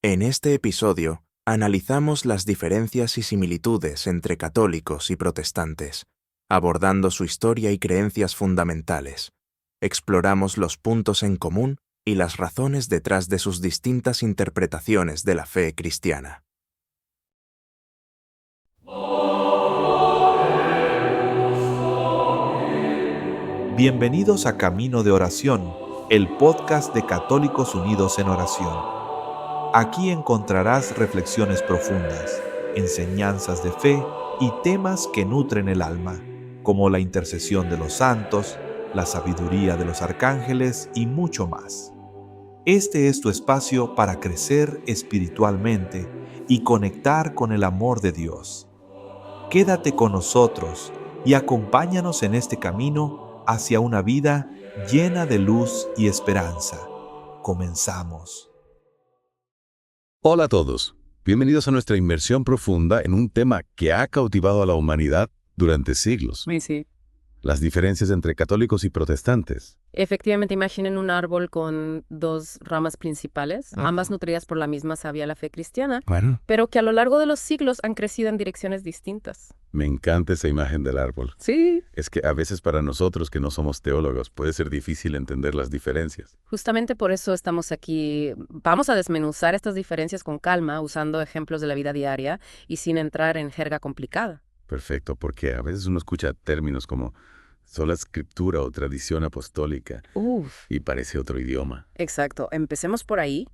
En este episodio, analizamos las diferencias y similitudes entre católicos y protestantes, abordando su historia y creencias fundamentales. Exploramos los puntos en común y las razones detrás de sus distintas interpretaciones de la fe cristiana. Bienvenidos a Camino de Oración, el podcast de Católicos Unidos en Oración. Aquí encontrarás reflexiones profundas, enseñanzas de fe y temas que nutren el alma, como la intercesión de los santos, la sabiduría de los arcángeles y mucho más. Este es tu espacio para crecer espiritualmente y conectar con el amor de Dios. Quédate con nosotros y acompáñanos en este camino hacia una vida llena de luz y esperanza. Comenzamos. Hola a todos, bienvenidos a nuestra inmersión profunda en un tema que ha cautivado a la humanidad durante siglos. Sí. Las diferencias entre católicos y protestantes. Efectivamente, imaginen un árbol con dos ramas principales, ambas nutridas por la misma savia, la fe cristiana, Bueno, pero que a lo largo de los siglos han crecido en direcciones distintas. me encanta esa imagen del árbol. Sí. Es que a veces para nosotros que no somos teólogos puede ser difícil entender las diferencias. Justamente por eso estamos aquí. Vamos a desmenuzar estas diferencias con calma, usando ejemplos de la vida diaria y sin entrar en jerga complicada. Perfecto, porque a veces uno escucha términos como sola escritura o tradición apostólica y parece otro idioma. Exacto. Empecemos por ahí.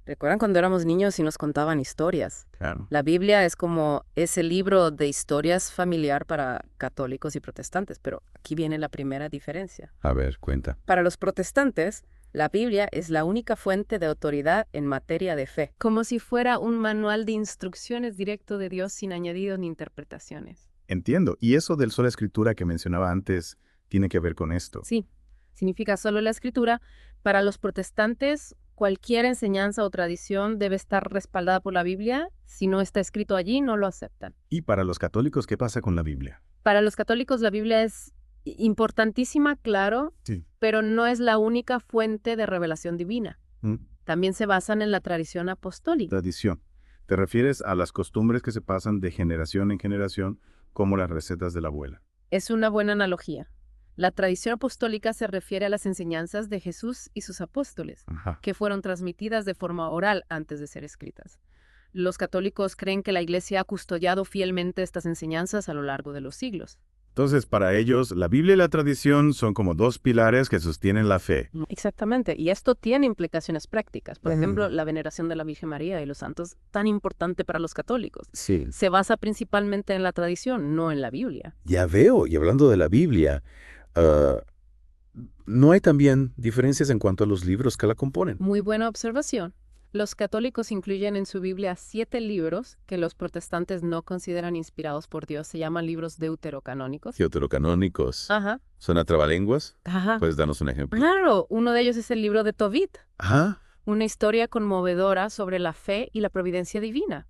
¿Recuerdan cuando éramos niños y nos contaban historias? Claro. La Biblia es como ese libro de historias familiar para católicos y protestantes, pero aquí viene la primera diferencia. A ver, cuenta. Para los protestantes, la Biblia es la única fuente de autoridad en materia de fe, como si fuera un manual de instrucciones directo de Dios sin añadidos ni interpretaciones. Entiendo. Y eso del sola escritura que mencionaba antes tiene que ver con esto. Sí, significa solo la escritura. Para los protestantes, cualquier enseñanza o tradición debe estar respaldada por la Biblia. Si no está escrito allí, no lo aceptan. ¿Y para los católicos qué pasa con la Biblia? Para los católicos, la Biblia es importantísima, claro, Sí. pero no es la única fuente de revelación divina. También se basan en la tradición apostólica. Tradición. ¿Te refieres a las costumbres que se pasan de generación en generación, como las recetas de la abuela? Es una buena analogía. La tradición apostólica se refiere a las enseñanzas de Jesús y sus apóstoles, Ajá. que fueron transmitidas de forma oral antes de ser escritas. Los católicos creen que la Iglesia ha custodiado fielmente estas enseñanzas a lo largo de los siglos. Entonces, para ellos, la Biblia y la tradición son como dos pilares que sostienen la fe. Exactamente, y esto tiene implicaciones prácticas. Por ejemplo, la veneración de la Virgen María y los santos, tan importante para los católicos. Sí. Se basa principalmente en la tradición, no en la Biblia. Ya veo, y hablando de la Biblia, ¿no hay también diferencias en cuanto a los libros que la componen? Muy buena observación. Los católicos incluyen en su Biblia 7 libros que los protestantes no consideran inspirados por Dios. Se llaman libros deuterocanónicos. Deuterocanónicos. Ajá. ¿Son trabalenguas? Ajá. ¿Puedes darnos un ejemplo? Claro, uno de ellos es el libro de Tobit, Ajá. una historia conmovedora sobre la fe y la providencia divina.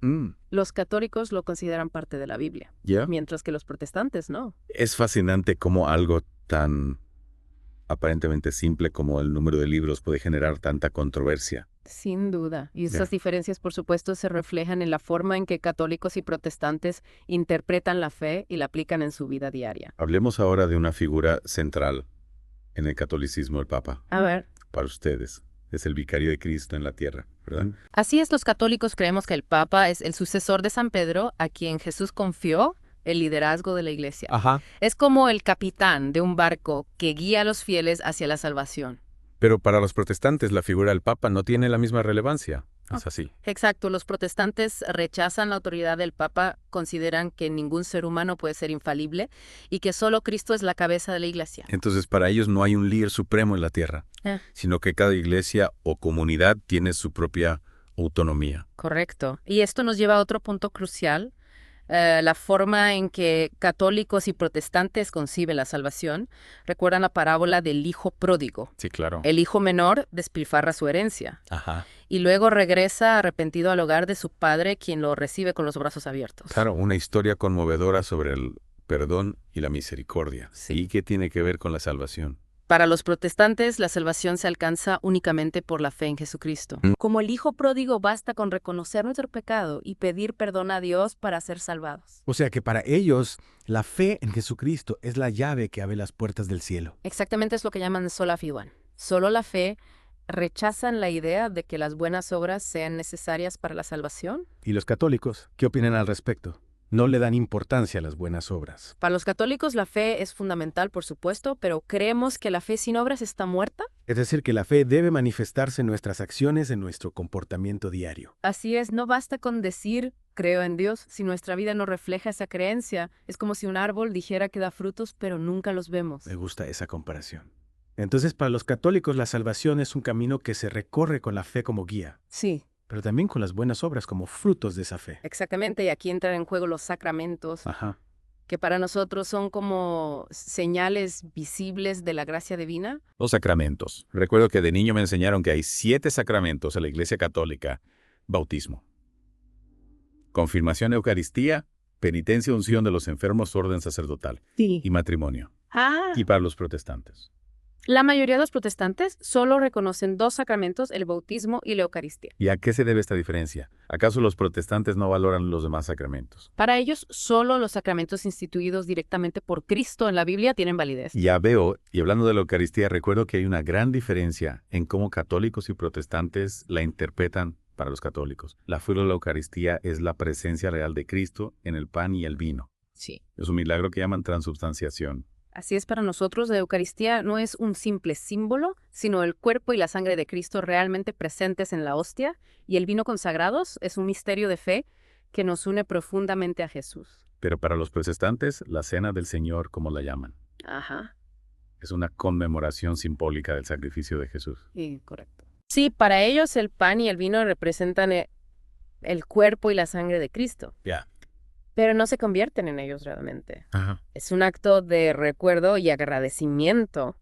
Los católicos lo consideran parte de la Biblia, ¿Ya? mientras que los protestantes no. Es fascinante cómo algo tan aparentemente simple como el número de libros puede generar tanta controversia. Sin duda. Y Ya. esas diferencias, por supuesto, se reflejan en la forma en que católicos y protestantes interpretan la fe y la aplican en su vida diaria. Hablemos ahora de una figura central en el catolicismo, el Papa. A ver. Para ustedes, es el vicario de Cristo en la tierra, ¿verdad? Así es, los católicos creemos que el Papa es el sucesor de San Pedro, a quien Jesús confió el liderazgo de la Iglesia. Ajá. Es como el capitán de un barco que guía a los fieles hacia la salvación. Pero para los protestantes la figura del Papa no tiene la misma relevancia. Es así. Exacto, los protestantes rechazan la autoridad del Papa, consideran que ningún ser humano puede ser infalible y que solo Cristo es la cabeza de la Iglesia. Entonces para ellos no hay un líder supremo en la tierra, sino que cada iglesia o comunidad tiene su propia autonomía. Correcto. Y esto nos lleva a otro punto crucial. La forma en que católicos y protestantes conciben la salvación. Recuerdan la parábola del hijo pródigo. Sí, claro. El hijo menor despilfarra su herencia Ajá. y luego regresa arrepentido al hogar de su padre, quien lo recibe con los brazos abiertos. Claro, una historia conmovedora sobre el perdón y la misericordia. Sí. ¿Y qué tiene que ver con la salvación? Para los protestantes, la salvación se alcanza únicamente por la fe en Jesucristo. Como el hijo pródigo, basta con reconocer nuestro pecado y pedir perdón a Dios para ser salvados. O sea que para ellos, la fe en Jesucristo es la llave que abre las puertas del cielo. Exactamente es lo que llaman sola fide. Solo la fe. ¿Rechazan la idea de que las buenas obras sean necesarias para la salvación? ¿Y los católicos qué opinan al respecto? No le dan importancia a las buenas obras. Para los católicos la fe es fundamental, por supuesto, pero ¿creemos que la fe sin obras está muerta? Es decir, que la fe debe manifestarse en nuestras acciones, en nuestro comportamiento diario. Así es, no basta con decir creo en Dios si nuestra vida no refleja esa creencia. Es como si un árbol dijera que da frutos, pero nunca los vemos. Me gusta esa comparación. Entonces, para los católicos, la salvación es un camino que se recorre con la fe como guía. Sí. Pero también con las buenas obras como frutos de esa fe. Exactamente, y aquí entran en juego los sacramentos, que para nosotros son como señales visibles de la gracia divina. Los sacramentos. Recuerdo que de niño me enseñaron que hay 7 sacramentos en la Iglesia Católica. Bautismo, confirmación, Eucaristía, penitencia, unción de los enfermos, orden sacerdotal y matrimonio. Y para los protestantes. La mayoría de los protestantes solo reconocen 2 sacramentos, el bautismo y la Eucaristía. ¿Y a qué se debe esta diferencia? ¿Acaso los protestantes no valoran los demás sacramentos? Para ellos, solo los sacramentos instituidos directamente por Cristo en la Biblia tienen validez. Ya veo, y hablando de la Eucaristía, recuerdo que hay una gran diferencia en cómo católicos y protestantes la interpretan para los católicos. La figura de la Eucaristía es la presencia real de Cristo en el pan y el vino. Sí. Es un milagro que llaman transubstanciación. Así es para nosotros, la Eucaristía no es un simple símbolo, sino el cuerpo y la sangre de Cristo realmente presentes en la hostia, y el vino consagrados es un misterio de fe que nos une profundamente a Jesús. Pero para los protestantes, la Cena del Señor, como la llaman, es una conmemoración simbólica del sacrificio de Jesús. Sí, correcto. Sí, para ellos el pan y el vino representan el cuerpo y la sangre de Cristo. Ya. Pero no se convierten en ellos realmente. Es un acto de recuerdo y agradecimiento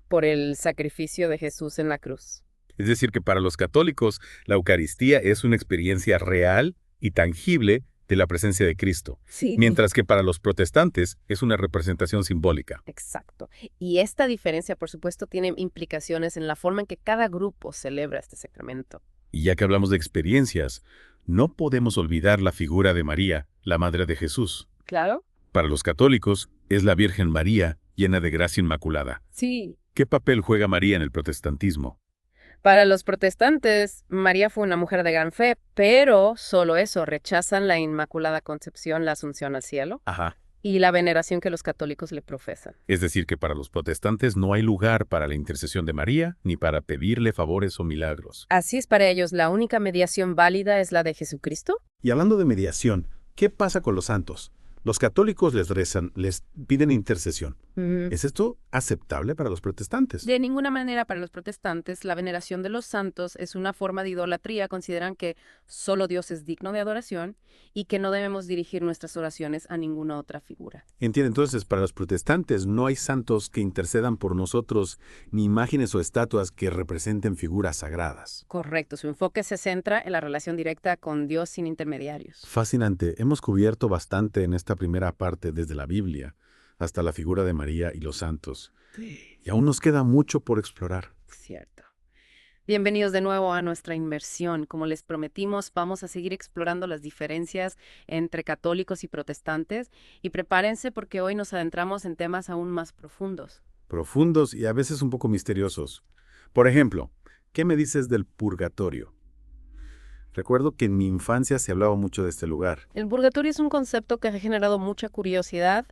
por el sacrificio de Jesús en la cruz. Es decir, que para los católicos, la Eucaristía es una experiencia real y tangible de la presencia de Cristo. Sí. Mientras que para los protestantes es una representación simbólica. Exacto. Y esta diferencia, por supuesto, tiene implicaciones en la forma en que cada grupo celebra este sacramento. Y ya que hablamos de experiencias, no podemos olvidar la figura de María, la Madre de Jesús. Claro. Para los católicos, es la Virgen María, llena de gracia inmaculada. Sí. ¿Qué papel juega María en el protestantismo? Para los protestantes, María fue una mujer de gran fe, pero solo eso, rechazan la Inmaculada Concepción, la Asunción al cielo, y la veneración que los católicos le profesan. Es decir, que para los protestantes no hay lugar para la intercesión de María, ni para pedirle favores o milagros. Así es para ellos, la única mediación válida es la de Jesucristo. Y hablando de mediación, ¿qué pasa con los santos? Los católicos les rezan, les piden intercesión. ¿Es esto aceptable para los protestantes? De ninguna manera para los protestantes. La veneración de los santos es una forma de idolatría. Consideran que solo Dios es digno de adoración y que no debemos dirigir nuestras oraciones a ninguna otra figura. Entiende, entonces, para los protestantes no hay santos que intercedan por nosotros, ni imágenes o estatuas que representen figuras sagradas. Correcto. Su enfoque se centra en la relación directa con Dios sin intermediarios. Fascinante. Hemos cubierto bastante en esta primera parte, desde la Biblia hasta la figura de María y los santos. Y aún nos queda mucho por explorar. Cierto. Bienvenidos de nuevo a nuestra inmersión. Como les prometimos, vamos a seguir explorando las diferencias entre católicos y protestantes. Y prepárense porque hoy nos adentramos en temas aún más profundos. Profundos y a veces un poco misteriosos. Por ejemplo, ¿qué me dices del purgatorio? Recuerdo que en mi infancia se hablaba mucho de este lugar. El purgatorio es un concepto que ha generado mucha curiosidad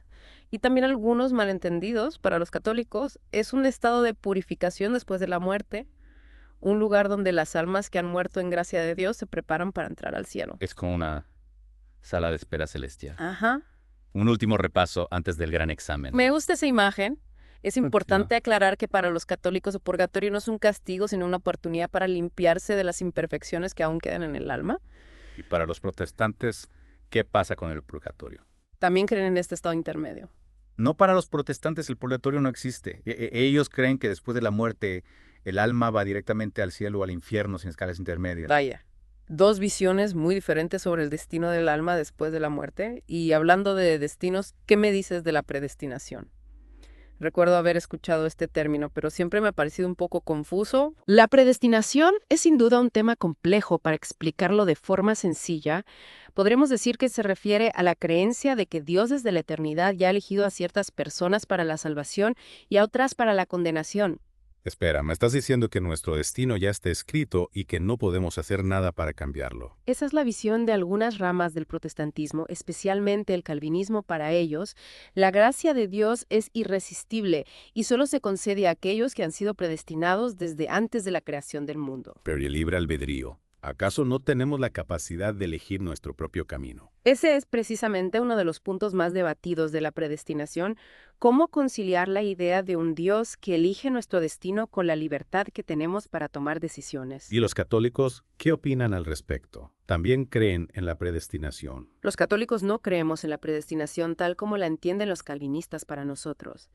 y también algunos malentendidos para los católicos. Es un estado de purificación después de la muerte, un lugar donde las almas que han muerto en gracia de Dios se preparan para entrar al cielo. Es como una sala de espera celestial. Ajá. Un último repaso antes del gran examen. Me gusta esa imagen. Es importante aclarar que para los católicos el purgatorio no es un castigo, sino una oportunidad para limpiarse de las imperfecciones que aún quedan en el alma. Y para los protestantes, ¿qué pasa con el purgatorio? También creen en este estado intermedio. No, para los protestantes el purgatorio no existe. Ellos creen que después de la muerte el alma va directamente al cielo o al infierno sin escalas intermedias. Vaya. 2 visiones muy diferentes sobre el destino del alma después de la muerte. Y hablando de destinos, ¿qué me dices de la predestinación? Recuerdo haber escuchado este término, pero siempre me ha parecido un poco confuso. La predestinación es sin duda un tema complejo. Para explicarlo de forma sencilla, podremos decir que se refiere a la creencia de que Dios desde la eternidad ya ha elegido a ciertas personas para la salvación y a otras para la condenación. Espera, ¿me estás diciendo que nuestro destino ya está escrito y que no podemos hacer nada para cambiarlo? Esa es la visión de algunas ramas del protestantismo, especialmente el calvinismo. Para ellos, la gracia de Dios es irresistible y solo se concede a aquellos que han sido predestinados desde antes de la creación del mundo. Pero ¿y el libre albedrío? ¿Acaso no tenemos la capacidad de elegir nuestro propio camino? Ese es precisamente uno de los puntos más debatidos de la predestinación: cómo conciliar la idea de un Dios que elige nuestro destino con la libertad que tenemos para tomar decisiones. ¿Y los católicos qué opinan al respecto? ¿También creen en la predestinación? Los católicos no creemos en la predestinación tal como la entienden los calvinistas para nosotros.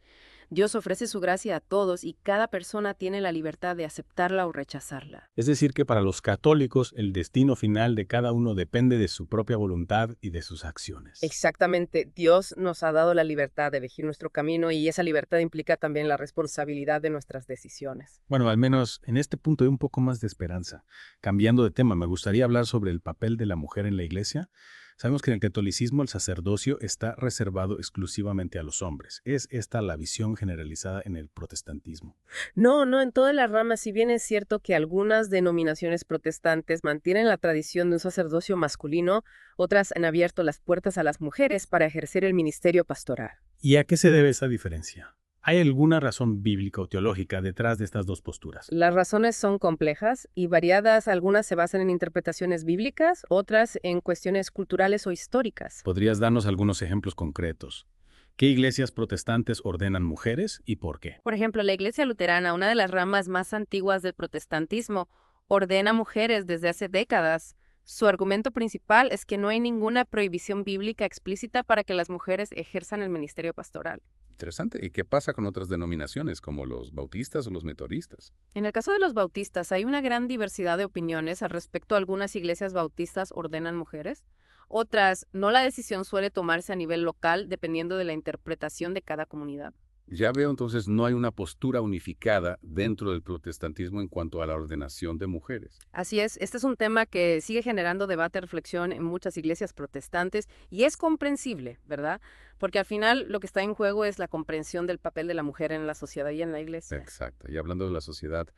Dios ofrece su gracia a todos y cada persona tiene la libertad de aceptarla o rechazarla. Es decir, que para los católicos el destino final de cada uno depende de su propia voluntad y de sus acciones. Exactamente, Dios nos ha dado la libertad de elegir nuestro camino y esa libertad implica también la responsabilidad de nuestras decisiones. Bueno, al menos en este punto hay un poco más de esperanza. Cambiando de tema, me gustaría hablar sobre el papel de la mujer en la iglesia. Sabemos que en el catolicismo el sacerdocio está reservado exclusivamente a los hombres. ¿Es esta la visión generalizada en el protestantismo? No, en todas las ramas, si bien es cierto que algunas denominaciones protestantes mantienen la tradición de un sacerdocio masculino, otras han abierto las puertas a las mujeres para ejercer el ministerio pastoral. ¿Y a qué se debe esa diferencia? ¿Hay alguna razón bíblica o teológica detrás de estas dos posturas? Las razones son complejas y variadas. Algunas se basan en interpretaciones bíblicas, otras en cuestiones culturales o históricas. ¿Podrías darnos algunos ejemplos concretos? ¿Qué iglesias protestantes ordenan mujeres y por qué? Por ejemplo, la Iglesia Luterana, una de las ramas más antiguas del protestantismo, ordena mujeres desde hace décadas. Su argumento principal es que no hay ninguna prohibición bíblica explícita para que las mujeres ejerzan el ministerio pastoral. Interesante. ¿Y qué pasa con otras denominaciones como los bautistas o los metodistas? En el caso de los bautistas, hay una gran diversidad de opiniones al respecto. Algunas iglesias bautistas ordenan mujeres, otras no. La decisión suele tomarse a nivel local dependiendo de la interpretación de cada comunidad. Ya veo, entonces no hay una postura unificada dentro del protestantismo en cuanto a la ordenación de mujeres. Así es, este es un tema que sigue generando debate y reflexión en muchas iglesias protestantes y es comprensible, ¿verdad? Porque al final lo que está en juego es la comprensión del papel de la mujer en la sociedad y en la iglesia. Exacto. Y hablando de la sociedad,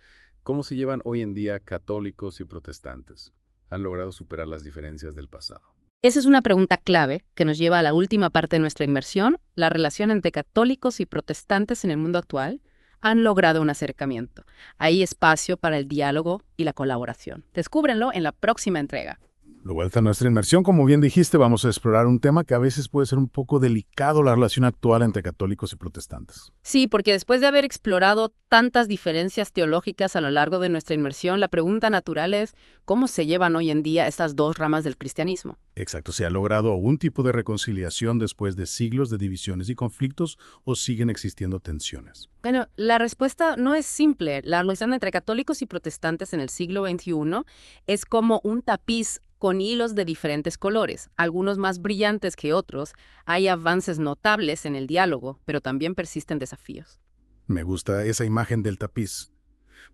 ¿cómo se llevan hoy en día católicos y protestantes? ¿Han logrado superar las diferencias del pasado? Esa es una pregunta clave que nos lleva a la última parte de nuestra inmersión. La relación entre católicos y protestantes en el mundo actual han logrado un acercamiento. Hay espacio para el diálogo y la colaboración. Descúbrenlo en la próxima entrega. De vuelta a nuestra inmersión, como bien dijiste, vamos a explorar un tema que a veces puede ser un poco delicado, la relación actual entre católicos y protestantes. Sí, porque después de haber explorado tantas diferencias teológicas a lo largo de nuestra inmersión, la pregunta natural es ¿cómo se llevan hoy en día estas dos ramas del cristianismo? Exacto, ¿se ha logrado algún tipo de reconciliación después de siglos de divisiones y conflictos o siguen existiendo tensiones? Bueno, la respuesta no es simple. La relación entre católicos y protestantes en el siglo XXI es como un tapiz con hilos de diferentes colores, algunos más brillantes que otros. Hay avances notables en el diálogo, pero también persisten desafíos. Me gusta esa imagen del tapiz.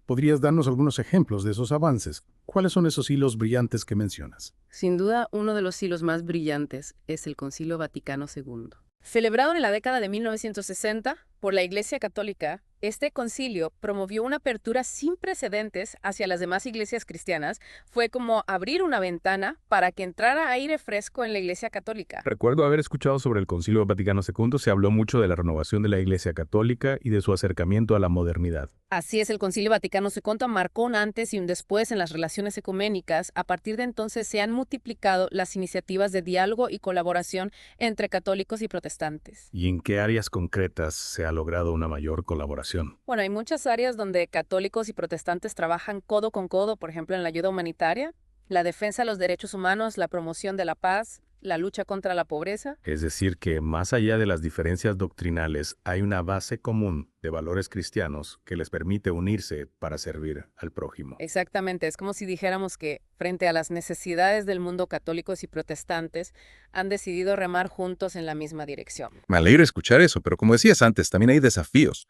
¿Podrías darnos algunos ejemplos de esos avances? ¿Cuáles son esos hilos brillantes que mencionas? Sin duda, uno de los hilos más brillantes es el Concilio Vaticano II. Celebrado en la década de 1960 por la Iglesia Católica, este concilio promovió una apertura sin precedentes hacia las demás iglesias cristianas. Fue como abrir una ventana para que entrara aire fresco en la Iglesia Católica. Recuerdo haber escuchado sobre el Concilio Vaticano II. Se habló mucho de la renovación de la Iglesia Católica y de su acercamiento a la modernidad. Así es, el Concilio Vaticano II marcó un antes y un después en las relaciones ecuménicas. A partir de entonces se han multiplicado las iniciativas de diálogo y colaboración entre católicos y protestantes. ¿Y en qué áreas concretas se ha logrado una mayor colaboración? Bueno, hay muchas áreas donde católicos y protestantes trabajan codo con codo, por ejemplo, en la ayuda humanitaria, la defensa de los derechos humanos, la promoción de la paz, la lucha contra la pobreza. Es decir, que más allá de las diferencias doctrinales, hay una base común de valores cristianos que les permite unirse para servir al prójimo. Exactamente, es como si dijéramos que frente a las necesidades del mundo, católicos y protestantes han decidido remar juntos en la misma dirección. Me alegra escuchar eso, pero como decías antes, también hay desafíos.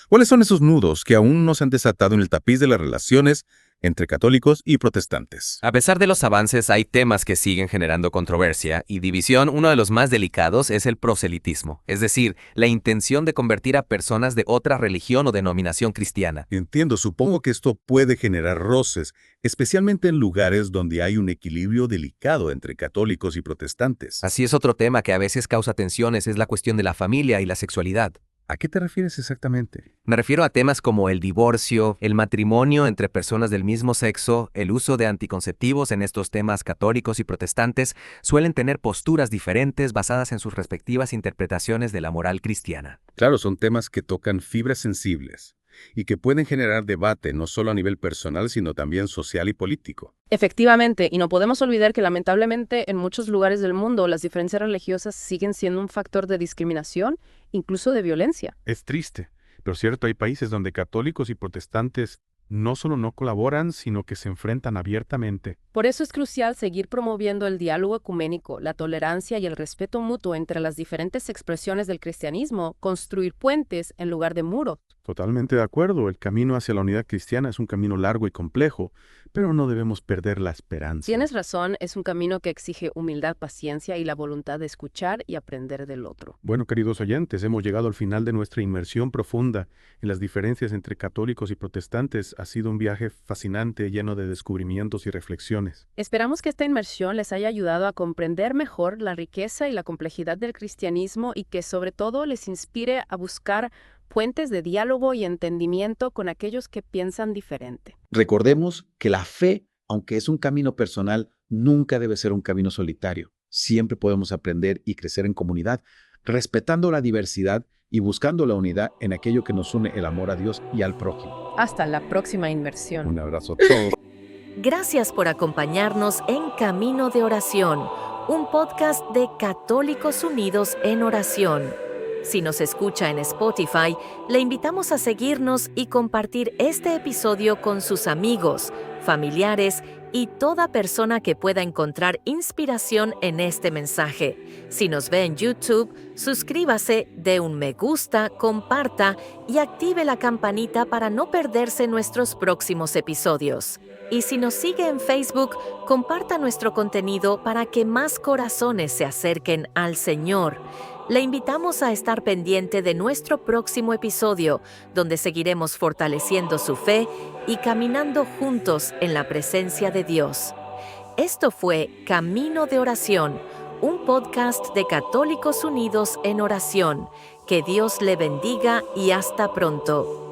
¿Cuáles son esos nudos que aún no se han desatado en el tapiz de las relaciones entre católicos y protestantes? A pesar de los avances, hay temas que siguen generando controversia y división. Uno de los más delicados es el proselitismo, es decir, la intención de convertir a personas de otra religión o denominación cristiana. Entiendo, supongo que esto puede generar roces, especialmente en lugares donde hay un equilibrio delicado entre católicos y protestantes. Así es, otro tema que a veces causa tensiones es la cuestión de la familia y la sexualidad. ¿A qué te refieres exactamente? Me refiero a temas como el divorcio, el matrimonio entre personas del mismo sexo, el uso de anticonceptivos. En estos temas, católicos y protestantes suelen tener posturas diferentes basadas en sus respectivas interpretaciones de la moral cristiana. Claro, son temas que tocan fibras sensibles y que pueden generar debate no solo a nivel personal, sino también social y político. Efectivamente, y no podemos olvidar que lamentablemente en muchos lugares del mundo las diferencias religiosas siguen siendo un factor de discriminación, incluso de violencia. Es triste, pero cierto, hay países donde católicos y protestantes no solo no colaboran, sino que se enfrentan abiertamente. Por eso es crucial seguir promoviendo el diálogo ecuménico, la tolerancia y el respeto mutuo entre las diferentes expresiones del cristianismo, construir puentes en lugar de muros. Totalmente de acuerdo, el camino hacia la unidad cristiana es un camino largo y complejo, pero no debemos perder la esperanza. Tienes razón, es un camino que exige humildad, paciencia y la voluntad de escuchar y aprender del otro. Bueno, queridos oyentes, hemos llegado al final de nuestra inmersión profunda en las diferencias entre católicos y protestantes. Ha sido un viaje fascinante, lleno de descubrimientos y reflexiones. Esperamos que esta inmersión les haya ayudado a comprender mejor la riqueza y la complejidad del cristianismo y que sobre todo les inspire a buscar puentes de diálogo y entendimiento con aquellos que piensan diferente. Recordemos que la fe, aunque es un camino personal, nunca debe ser un camino solitario. Siempre podemos aprender y crecer en comunidad, respetando la diversidad y buscando la unidad en aquello que nos une, el amor a Dios y al prójimo. Hasta la próxima inmersión. Un abrazo a todos. Gracias por acompañarnos en Camino de Oración, un podcast de Católicos Unidos en Oración. Si nos escucha en Spotify, le invitamos a seguirnos y compartir este episodio con sus amigos, familiares y toda persona que pueda encontrar inspiración en este mensaje. Si nos ve en YouTube, suscríbase, dé un me gusta, comparta y active la campanita para no perderse nuestros próximos episodios. Y si nos sigue en Facebook, comparta nuestro contenido para que más corazones se acerquen al Señor. Le invitamos a estar pendiente de nuestro próximo episodio, donde seguiremos fortaleciendo su fe y caminando juntos en la presencia de Dios. Esto fue Camino de Oración, un podcast de Católicos Unidos en Oración. Que Dios le bendiga y hasta pronto.